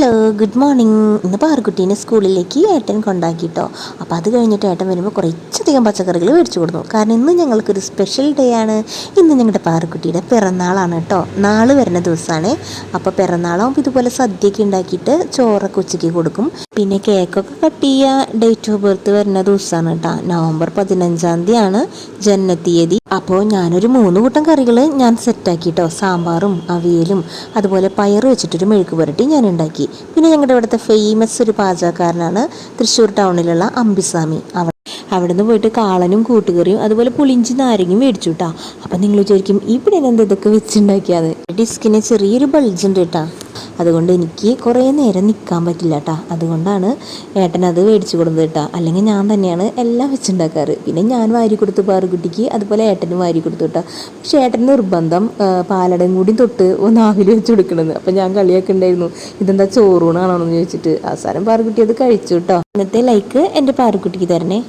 Hello, good morning. ഇന്ന് പാറുക്കുട്ടീനെ സ്കൂളിലേക്ക് ഏട്ടൻ കൊണ്ടാക്കിട്ടോ. അപ്പോൾ അത് കഴിഞ്ഞിട്ട് ഏട്ടൻ വരുമ്പോൾ കുറച്ചധികം പച്ചക്കറികൾ മേടിച്ചു കൊടുത്തു. കാരണം ഇന്ന് ഞങ്ങൾക്കൊരു സ്പെഷ്യൽ ഡേ ആണ്. ഇന്ന് ഞങ്ങളുടെ പാറുക്കുട്ടിയുടെ പിറന്നാളാണ് കേട്ടോ. നാളെ വരുന്ന ദിവസമാണ്. അപ്പോൾ പിറന്നാളാകുമ്പോൾ ഇതുപോലെ സദ്യയൊക്കെ ഉണ്ടാക്കിയിട്ട് ചോറൊക്കെ ഉച്ചയ്ക്ക് കൊടുക്കും. പിന്നെ കേക്കൊക്കെ കട്ട് ചെയ്യുക. ഡേറ്റ് ഓഫ് ബർത്ത് വരുന്ന ദിവസമാണ് കേട്ടോ. നവംബർ 15 ജനനത്തീയതി. അപ്പോൾ ഞാനൊരു 3 കൂട്ടം കറികൾ ഞാൻ സെറ്റാക്കി കേട്ടോ. സാമ്പാറും അവിയലും അതുപോലെ പയർ വെച്ചിട്ടൊരു മെഴുക്ക് പുരട്ടി ഞാൻ ഉണ്ടാക്കി. പിന്നെ ഞങ്ങളുടെ ഇവിടുത്തെ ഫേമസ് ഒരു പാചകക്കാരനാണ് തൃശ്ശൂർ ടൗണിലുള്ള അമ്പിസ്വാമി. അവിടുന്ന് പോയിട്ട് കാളനും കൂട്ടുകറിയും അതുപോലെ പുളിഞ്ചി നാരങ്ങയും മേടിച്ചു കേട്ടോ. അപ്പം നിങ്ങൾ വിചാരിക്കും ഇവിടെ എന്താ ഇതൊക്കെ വെച്ചുണ്ടാക്കിയത്. ഡിസ്കിന് ചെറിയൊരു ബൾജ് ഉണ്ട് കേട്ടോ. അതുകൊണ്ട് എനിക്ക് കുറേ നേരം നിൽക്കാൻ പറ്റില്ല കേട്ടോ. അതുകൊണ്ടാണ് ഏട്ടനത് മേടിച്ചു കൊടുത്തത് കേട്ടോ. അല്ലെങ്കിൽ ഞാൻ തന്നെയാണ് എല്ലാം വെച്ചുണ്ടാക്കാറ്. പിന്നെ ഞാൻ വാരി കൊടുത്തു പാറുകുട്ടിക്ക്, അതുപോലെ ഏട്ടനും വാരി കൊടുത്തു കേട്ടോ. പക്ഷേ ഏട്ടന് നിർബന്ധം പാലടയും കൂടി തൊട്ട് നാവിൽ വെച്ച് കൊടുക്കണമെന്ന്. അപ്പം ഞാൻ കളിയൊക്കെ ഉണ്ടായിരുന്നു, ഇതെന്താ ചോറൂണാണോ എന്ന് ചോദിച്ചിട്ട്. അവസാനം പാറുകുട്ടി അത് കഴിച്ചു കേട്ടോ. ഇന്നത്തെ ലൈക്ക് എൻ്റെ പാറുകുട്ടിക്ക് തരണേ.